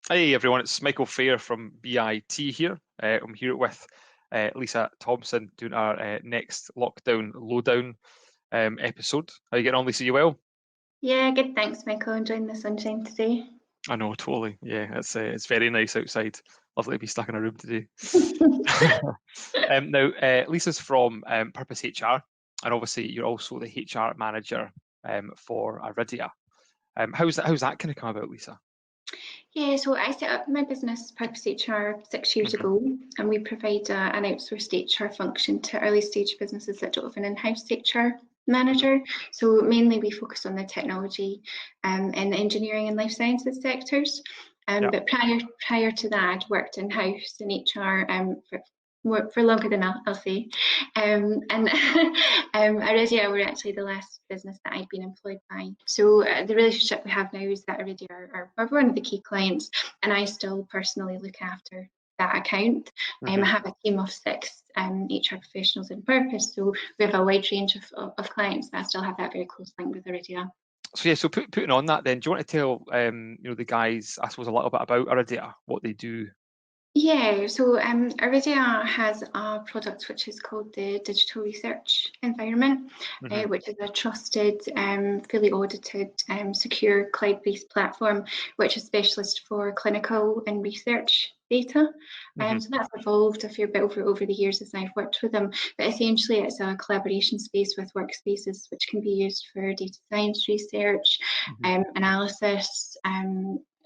Hey everyone, it's Michael Fair from BIT here. I'm here with Lisa Thomson doing our next Lowdown episode. How you getting on, Lisa? You well? Yeah, good. Thanks, Michael. Enjoying the sunshine today. I know, totally. Yeah, it's very nice outside. Lovely to be stuck in a room today. Now, Lisa's from Purpose HR, and obviously you're also the HR manager for Aridhia. How's that kind of come about, Lisa? Yeah, so I set up my business Purpose HR 6 years Hmm. ago, and we provide an outsourced HR function to early stage businesses that don't have an in-house HR manager. So mainly we focus on the technology and the engineering and life sciences sectors. Yeah. But prior to that, I'd worked in-house in HR for longer than I'll say. And Aridhia were actually the last business that I'd been employed by. So the relationship we have now is that Aridhia are one of the key clients, and I still personally look after that account. I Hmm. have a team of 6 HR professionals in Purpose, so we have a wide range of clients, but I still have that very close link with Aridhia. So yeah, so putting on that then, do you want to tell the guys, I suppose, a little bit about Aridhia, what they do? Yeah, so Aridhia has a product which is called the Digital Research Environment, Hmm. which is a trusted, fully audited, secure cloud-based platform, which is specialist for clinical and research data. Hmm. So that's evolved a fair bit over the years as I've worked with them. But essentially, it's a collaboration space with workspaces which can be used for data science research, Hmm. analysis,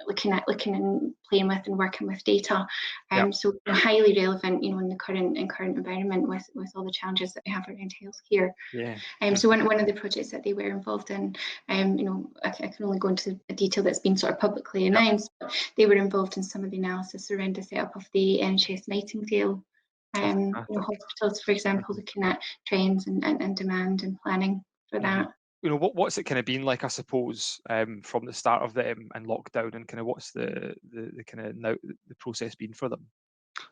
looking and playing with and working with data. Yeah. So highly relevant, in the current environment with all the challenges that we have around healthcare. Yeah. So Hmm. one of the projects that they were involved in, I can only go into a detail that's been sort of publicly Yeah. announced, but they were involved in some of the analysis around the setup of the NHS Nightingale Oh, fantastic. hospitals, for example, Mhm. looking at trends and demand and planning for Mhm. that. What's it kind of been like, I suppose, from the start of them and lockdown, and kind of what's the kind of now the process been for them?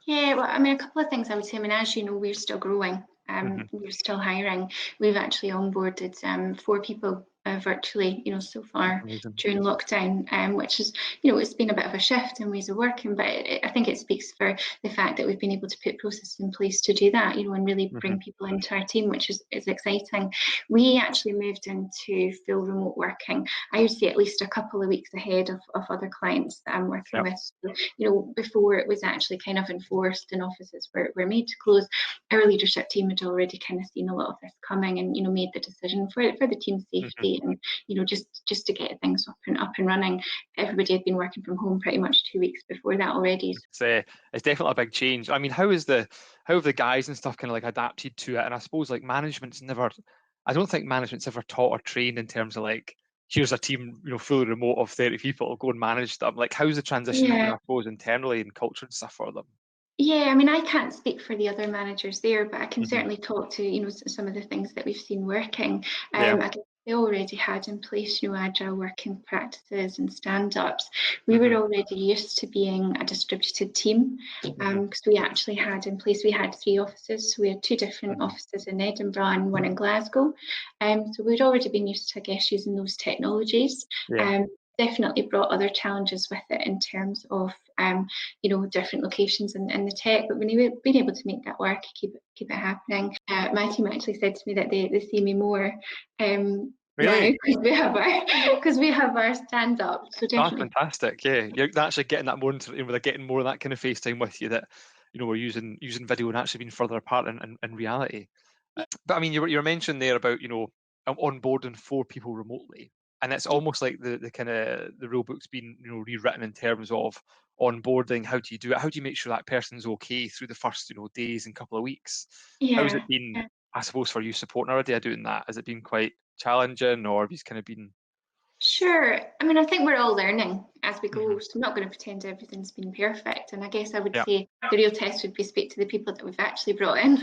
Yeah, well, I mean, a couple of things I would say. I mean, as you know, we're still growing. Hmm. We're still hiring. We've actually onboarded 4 people virtually, so far Amazing. during lockdown, which is, it's been a bit of a shift in ways of working, but I think it speaks for the fact that we've been able to put processes in place to do that, and really Hmm. bring people into our team, which is exciting. We actually moved into full remote working, I would say at least a couple of weeks ahead of other clients that I'm working Yeah. with. So, before it was actually kind of enforced and offices were made to close, our leadership team had already kind of seen a lot of this coming and, made the decision for the team's Hmm. safety and, just to get things up and running. Everybody had been working from home pretty much 2 weeks before that already. It's definitely a big change. I mean, how have the guys and stuff kind of like adapted to it? And I suppose like management's never, I don't think management's ever taught or trained in terms of like, here's a team, fully remote of 30 people, go and manage them. Like, how's the transition been, Yeah. I suppose, internally and culture and stuff for them? Yeah, I mean, I can't speak for the other managers there, but I can Hmm. certainly talk to, some of the things that we've seen working. Yeah. I guess they already had in place, agile working practices and stand-ups. We were Hmm. already used to being a distributed team, Hmm. because we actually had in place, we had 3 offices. So we had 2 different Hmm. offices in Edinburgh and one in Glasgow. So we'd already been used to, I guess, using those technologies. Yeah. Um, Definitely brought other challenges with it in terms of different locations and the tech, but when we've been able to make that work, keep it happening. My team actually said to me that they see me more now Really? because we have our stand up. So That's definitely. fantastic. Yeah, you're actually getting that more they're getting more of that kind of FaceTime with you that we're using video and actually being further apart in reality. But I mean, you were mentioning there about onboarding 4 people remotely, and it's almost like the kind of the rule book's been rewritten in terms of onboarding. How do you do it? How do you make sure that person's okay through the first days and couple of weeks? How's it Yeah. been? I suppose for you supporting already doing that, has it been quite challenging, or have you kind of been? Sure. I mean, I think we're all learning as we Hmm. go. So I'm not going to pretend everything's been perfect. And I guess I would Yeah. say the real test would be speak to the people that we've actually brought in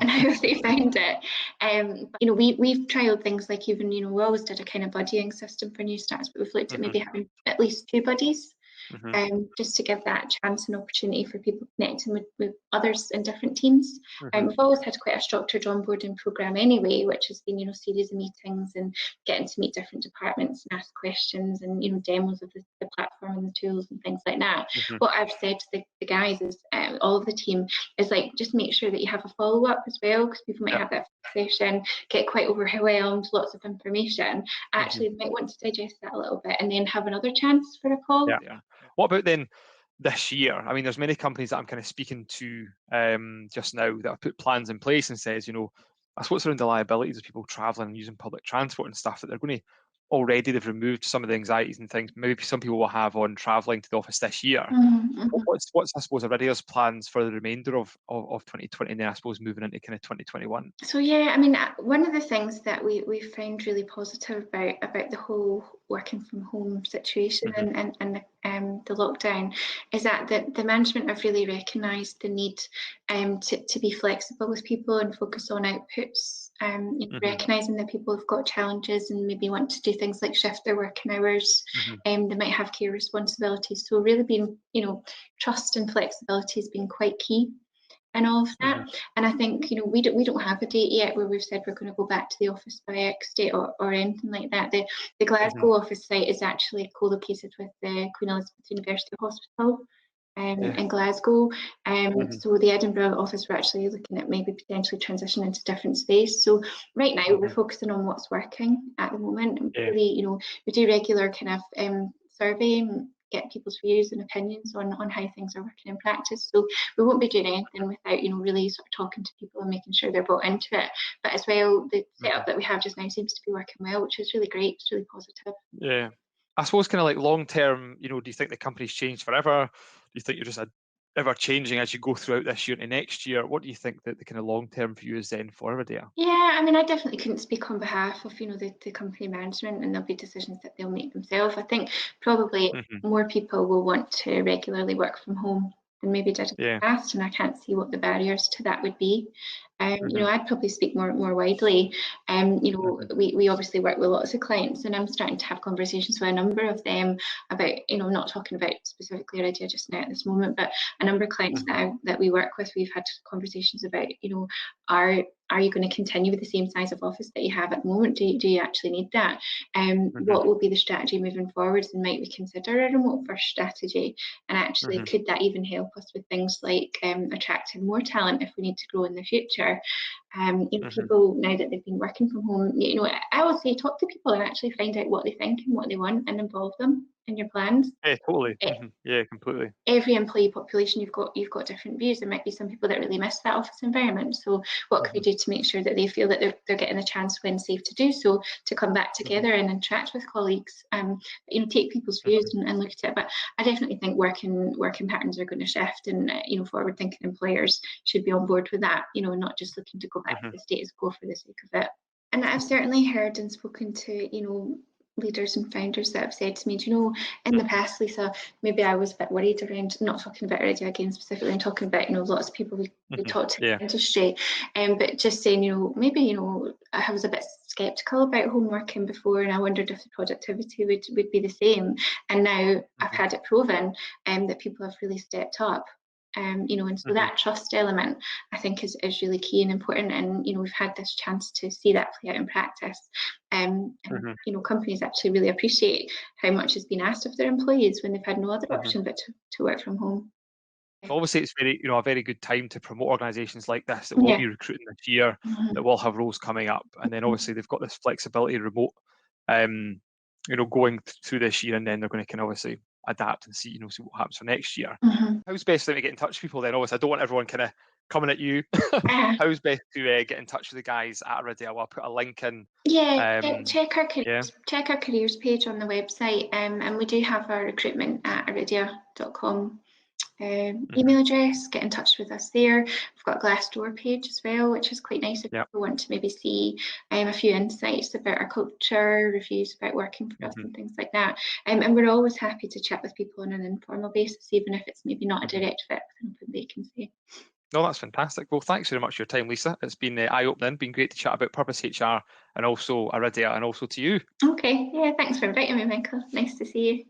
and how they found it. We've trialed things like even, we always did a kind of buddying system for new starts, but we've looked at Hmm. maybe having at least 2 buddies. Mhm. just to give that chance and opportunity for people connecting with others in different teams. Mhm. We've always had quite a structured onboarding program anyway, which has been, series of meetings and getting to meet different departments and ask questions and, demos of the platform and the tools and things like that. Mhm. What I've said to the guys is, all of the team, is like, just make sure that you have a follow-up as well, because people might Yeah. have that session, get quite overwhelmed, lots of information. Mhm. Actually, they might want to digest that a little bit and then have another chance for a call. Yeah. What about then this year? I mean, there's many companies that I'm kind of speaking to just now that have put plans in place and says, I suppose around the liabilities of people traveling and using public transport and stuff, that they're going to already, they've removed some of the anxieties and things maybe some people will have on traveling to the office this year. What's I suppose Aridhia's plans for the remainder of 2020 and then I suppose moving into kind of 2021? So yeah, I mean, one of the things that we found really positive about the whole working from home situation Mhm. and the lockdown is that the management have really recognised the need to be flexible with people and focus on outputs. Mhm. Recognising that people have got challenges and maybe want to do things like shift their working hours. Mhm. They might have care responsibilities. So really being, trust and flexibility has been quite key and all of that. Mhm. And I think, we don't have a date yet where we've said we're going to go back to the office by X date or anything like that. The Mhm. Glasgow office site is actually co-located with the Queen Elizabeth University Hospital Yeah. in Glasgow. Mhm. So the Edinburgh office, we're actually looking at maybe potentially transition into different space. So right now we're Mhm. focusing on what's working at the moment. And Yeah. really, we do regular kind of survey and get people's views and opinions on how things are working in practice. So we won't be doing anything without, really sort of talking to people and making sure they're bought into it. But as well, the Mhm. setup that we have just now seems to be working well, which is really great. It's really positive. Yeah. I suppose kind of like long term, do you think the company's changed forever? Do you think you're just ever changing as you go throughout this year to next year? What do you think that the kind of long term view is then for Aridhia? Yeah, I mean, I definitely couldn't speak on behalf of, the company management, and there'll be decisions that they'll make themselves. I think probably Mhm. more people will want to regularly work from home than maybe did in the Yeah. past, and I can't see what the barriers to that would be. Mhm. I'd probably speak more widely. Mhm. We obviously work with lots of clients, and I'm starting to have conversations with a number of them about, I'm not talking about specifically Aridhia just now at this moment, but a number of clients Mhm. that we work with, we've had conversations about, are you going to continue with the same size of office that you have at the moment? Do you actually need that? Mhm. What will be the strategy moving forwards, and might we consider a remote first strategy? And actually, Mhm. could that even help us with things like attracting more talent if we need to grow in the future? Mhm. People now that they've been working from home, I always say talk to people and actually find out what they think and what they want and involve them in your plans. Yeah, totally. Mhm. Yeah, completely. Every employee population, you've got different views. There might be some people that really miss that office environment. So what can we Mhm. do to make sure that they feel that they're getting the chance when safe to do so, to come back Mhm. together and interact with colleagues? Take people's views Mhm. and look at it. But I definitely think working patterns are going to shift, and forward thinking employers should be on board with that. Not just looking to go back to Mhm. the status quo for the sake of it. And I've certainly heard and spoken to, leaders and founders that have said to me, in the Mhm. past, Lisa, maybe I was a bit worried around, not talking about Aridhia again specifically, I'm talking about, lots of people we Mhm. talked to in Yeah. the industry, but just saying, maybe, I was a bit skeptical about home working before, and I wondered if the productivity would be the same. And now I've Mhm. had it proven that people have really stepped up. And so Mhm. that trust element, I think, is really key and important. And we've had this chance to see that play out in practice. And Mhm. companies actually really appreciate how much has been asked of their employees when they've had no other Mhm. option but to work from home. Obviously, it's a very good time to promote organisations like this that will Yeah. be recruiting this year, Mhm. that will have roles coming up, and then obviously they've got this flexibility remote, um, going through this year, and then they're going to kind of obviously adapt and see what happens for next year. Mhm. How's best to get in touch with people then? Obviously, I don't want everyone kind of coming at you. Uh, How's best to get in touch with the guys at Aridhia? Well, I'll put a link in. yeah, Um, yeah. check our careers page on the website, and we do have our recruitment at aridhia.com Mhm. email address. Get in touch with us there. We've got a Glassdoor page as well, which is quite nice if Yeah. people want to maybe see a few insights about our culture, reviews about working for us, Mhm. and things like that. And we're always happy to chat with people on an informal basis, even if it's maybe not a Mhm. direct fit with an open vacancy. No, that's fantastic. Well, thanks very much for your time, Lisa. It's been eye-opening, been great to chat about Purpose HR and also Aridhia and also to you. Okay, yeah, thanks for inviting me, Michael. Nice to see you.